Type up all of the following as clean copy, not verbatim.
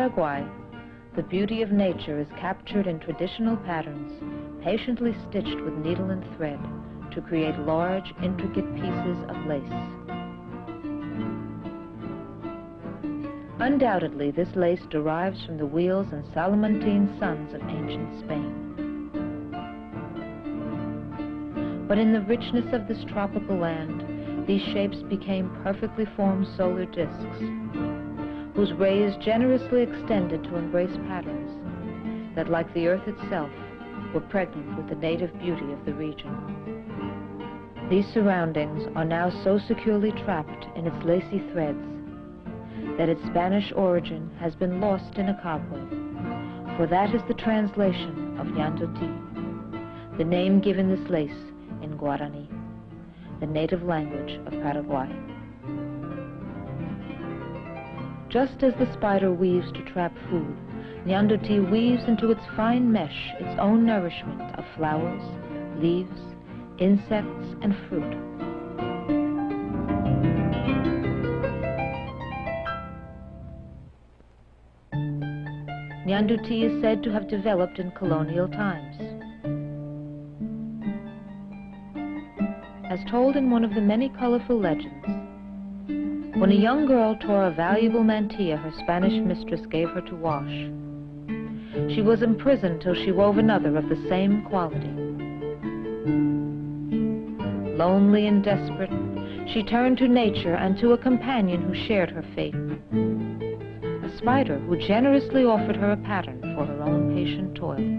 Paraguay, the beauty of nature is captured in traditional patterns, patiently stitched with needle and thread to create large, intricate pieces of lace. Undoubtedly, this lace derives from the wheels and salmantine suns of ancient Spain. But in the richness of this tropical land, these shapes became perfectly formed solar discs, whose rays generously extended to embrace patterns that, like the earth itself, were pregnant with the native beauty of the region. These surroundings are now so securely trapped in its lacy threads that its Spanish origin has been lost in a cobweb, for that is the translation of Ñandutí, the name given this lace in Guarani, the native language of Paraguay. Just as the spider weaves to trap food, Ñandutí weaves into its fine mesh its own nourishment of flowers, leaves, insects, and fruit. Ñandutí is said to have developed in colonial times. As told in one of the many colorful legends, when a young girl tore a valuable mantilla her Spanish mistress gave her to wash, she was imprisoned till she wove another of the same quality. Lonely and desperate, she turned to nature and to a companion who shared her fate, a spider who generously offered her a pattern for her own patient toil.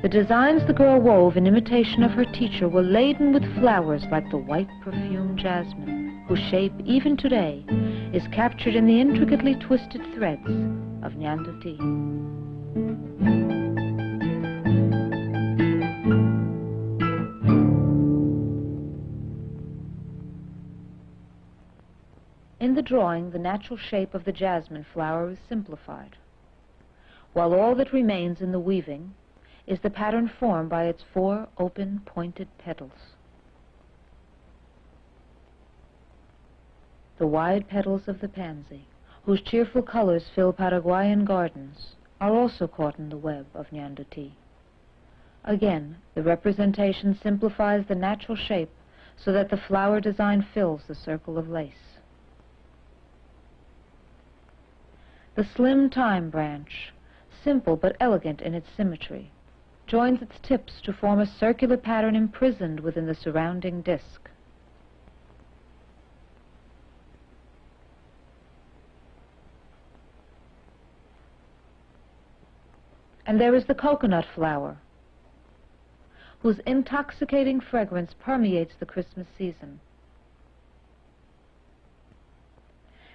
The designs the girl wove in imitation of her teacher were laden with flowers like the white perfumed jasmine, whose shape, even today, is captured in the intricately twisted threads of Ñandutí. In the drawing, the natural shape of the jasmine flower is simplified, while all that remains in the weaving is the pattern formed by its 4 open, pointed petals. The wide petals of the pansy, whose cheerful colors fill Paraguayan gardens, are also caught in the web of Ñandutí. Again, the representation simplifies the natural shape so that the flower design fills the circle of lace. The slim thyme branch, simple but elegant in its symmetry, joins its tips to form a circular pattern imprisoned within the surrounding disc. And there is the coconut flower, whose intoxicating fragrance permeates the Christmas season.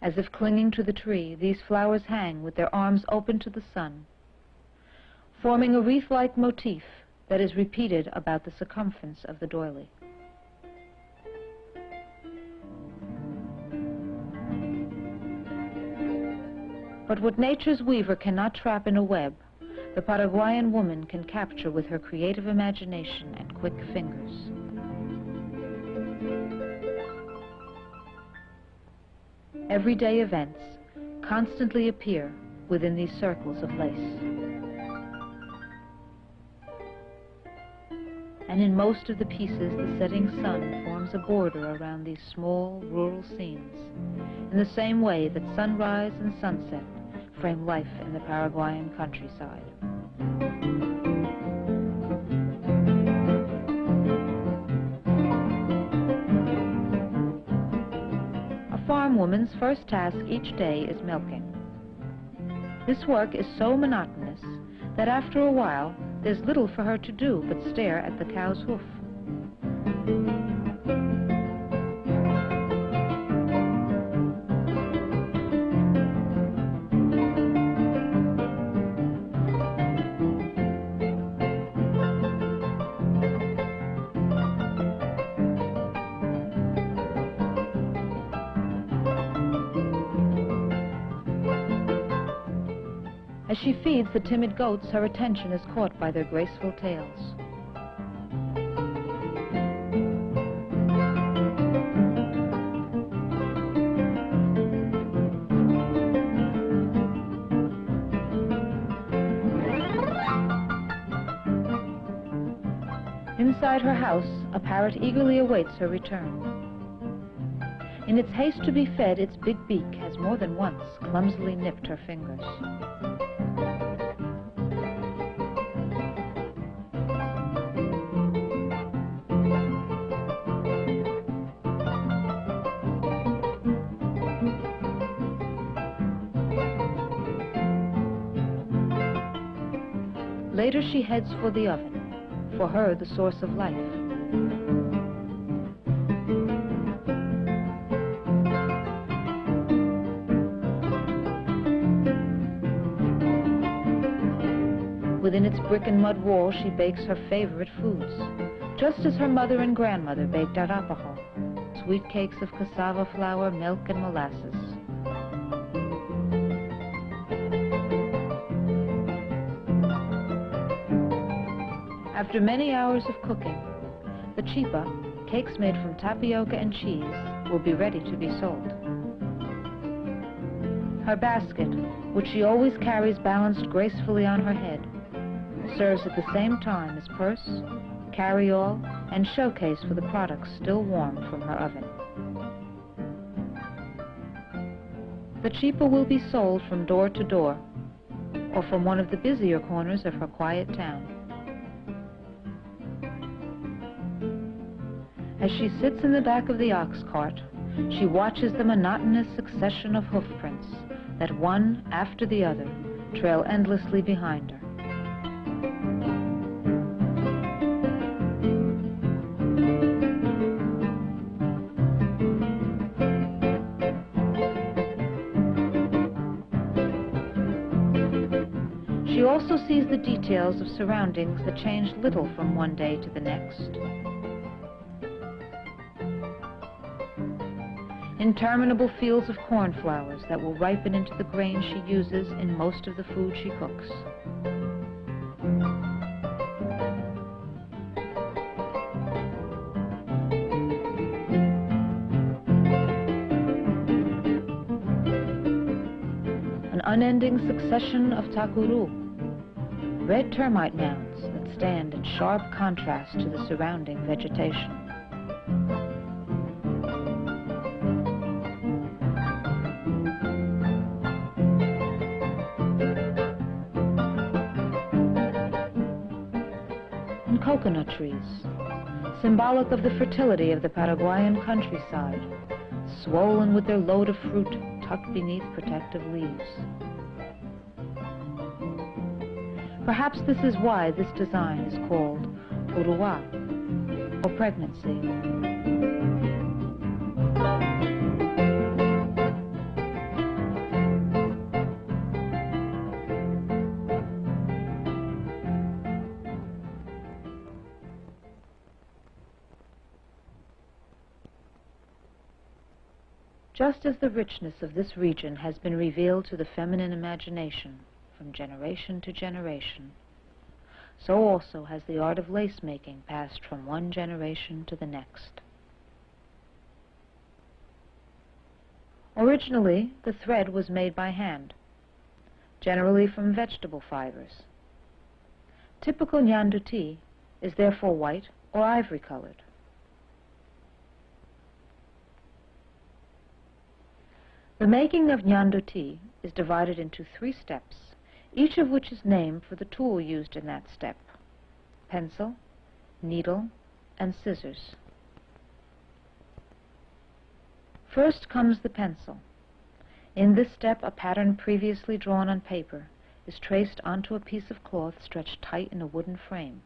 As if clinging to the tree, these flowers hang with their arms open to the sun, forming a wreath-like motif that is repeated about the circumference of the doily. But what nature's weaver cannot trap in a web, the Paraguayan woman can capture with her creative imagination and quick fingers. Everyday events constantly appear within these circles of lace. And in most of the pieces, the setting sun forms a border around these small rural scenes, in the same way that sunrise and sunset frame life in the Paraguayan countryside. A farm woman's first task each day is milking. This work is so monotonous that after a while, there's little for her to do but stare at the cow's hoof. As she feeds the timid goats, her attention is caught by their graceful tails. Inside her house, a parrot eagerly awaits her return. In its haste to be fed, its big beak has more than once clumsily nipped her fingers. Later she heads for the oven, for her the source of life. Within its brick and mud wall she bakes her favorite foods, just as her mother and grandmother baked arapaho, sweet cakes of cassava flour, milk, and molasses. After many hours of cooking, the chipa, cakes made from tapioca and cheese, will be ready to be sold. Her basket, which she always carries balanced gracefully on her head, serves at the same time as purse, carry-all, and showcase for the products still warm from her oven. The chipa will be sold from door to door, or from one of the busier corners of her quiet town. As she sits in the back of the ox cart, she watches the monotonous succession of hoof prints that one after the other trail endlessly behind her. She also sees the details of surroundings that change little from one day to the next. Interminable fields of cornflowers that will ripen into the grain she uses in most of the food she cooks. An unending succession of takuru, red termite mounds that stand in sharp contrast to the surrounding vegetation. Coconut trees, symbolic of the fertility of the Paraguayan countryside, swollen with their load of fruit tucked beneath protective leaves. Perhaps this is why this design is called Urua, or pregnancy. Just as the richness of this region has been revealed to the feminine imagination from generation to generation, so also has the art of lace-making passed from one generation to the next. Originally, the thread was made by hand, generally from vegetable fibers. Typical Ñandutí is therefore white or ivory-colored. The making of Ñandutí is divided into 3 steps, each of which is named for the tool used in that step: pencil, needle, and scissors. First comes the pencil. In this step, a pattern previously drawn on paper is traced onto a piece of cloth stretched tight in a wooden frame.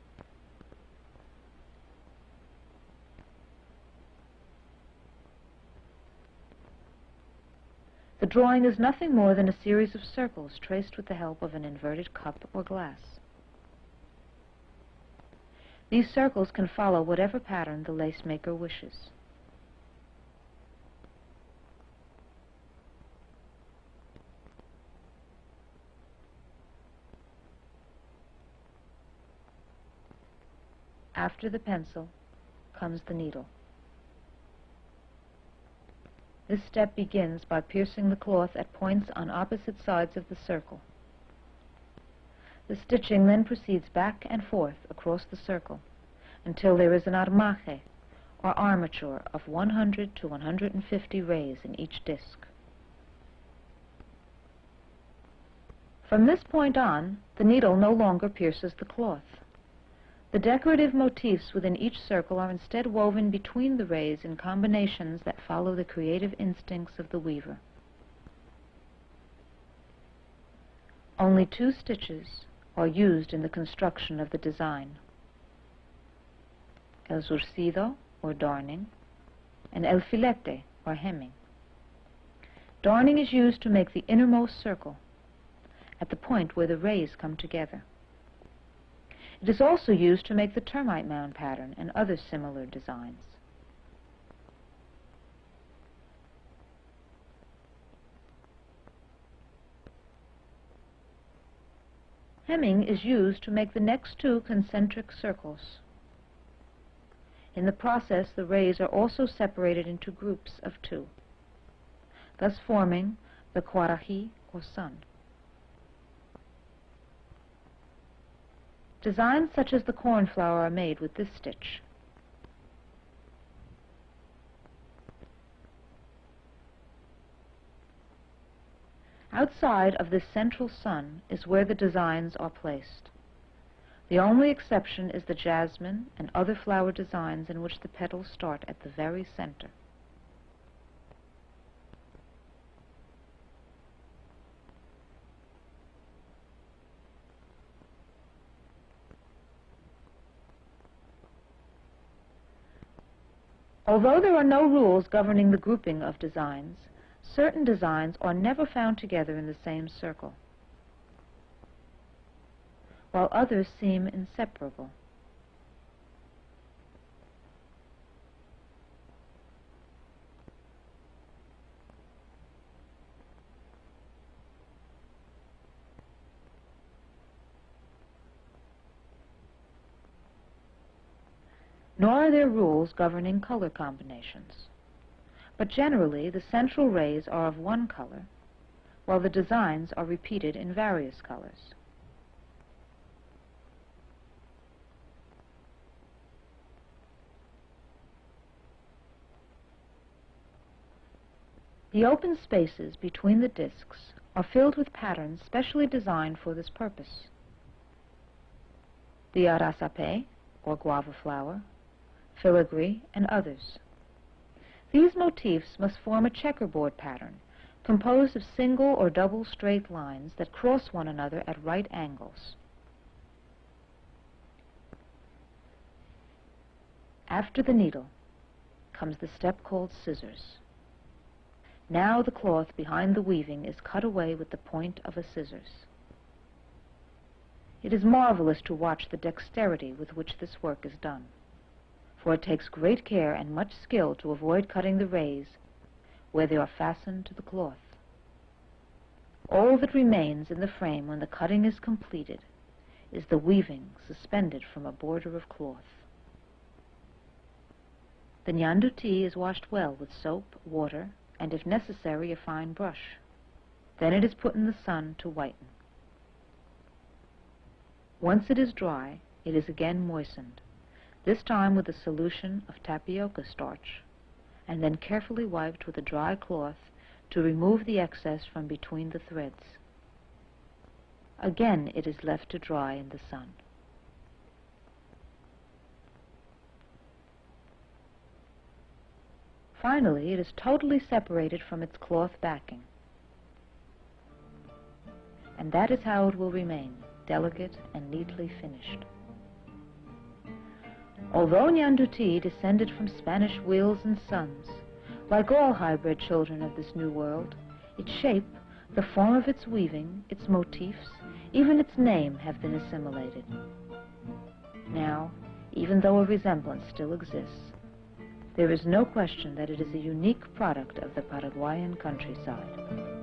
The drawing is nothing more than a series of circles traced with the help of an inverted cup or glass. These circles can follow whatever pattern the lace maker wishes. After the pencil comes the needle. This step begins by piercing the cloth at points on opposite sides of the circle. The stitching then proceeds back and forth across the circle, until there is an armaje, or armature, of 100 to 150 rays in each disc. From this point on, the needle no longer pierces the cloth. The decorative motifs within each circle are instead woven between the rays in combinations that follow the creative instincts of the weaver. Only 2 stitches are used in the construction of the design: el zurcido, or darning, and el filete, or hemming. Darning is used to make the innermost circle, at the point where the rays come together. It is also used to make the termite mound pattern and other similar designs. Hemming is used to make the next 2 concentric circles. In the process, the rays are also separated into groups of 2, thus forming the quarají, or sun. Designs such as the cornflower are made with this stitch. Outside of this central sun is where the designs are placed. The only exception is the jasmine and other flower designs in which the petals start at the very center. Although there are no rules governing the grouping of designs, certain designs are never found together in the same circle, while others seem inseparable. Nor are there rules governing color combinations. But generally, the central rays are of one color, while the designs are repeated in various colors. The open spaces between the discs are filled with patterns specially designed for this purpose. The arasape, or guava flower, filigree, and others. These motifs must form a checkerboard pattern composed of single or double straight lines that cross one another at right angles. After the needle comes the step called scissors. Now the cloth behind the weaving is cut away with the point of a scissors. It is marvelous to watch the dexterity with which this work is done, for it takes great care and much skill to avoid cutting the rays where they are fastened to the cloth. All that remains in the frame when the cutting is completed is the weaving suspended from a border of cloth. The Ñandutí is washed well with soap, water, and if necessary a fine brush. Then it is put in the sun to whiten. Once it is dry, it is again moistened, this time with a solution of tapioca starch, and then carefully wiped with a dry cloth to remove the excess from between the threads. Again it is left to dry in the sun. Finally, it is totally separated from its cloth backing. And that is how it will remain, delicate and neatly finished. Although Ñandutí descended from Spanish wheels and suns, like all hybrid children of this new world, its shape, the form of its weaving, its motifs, even its name have been assimilated. Now, even though a resemblance still exists, there is no question that it is a unique product of the Paraguayan countryside.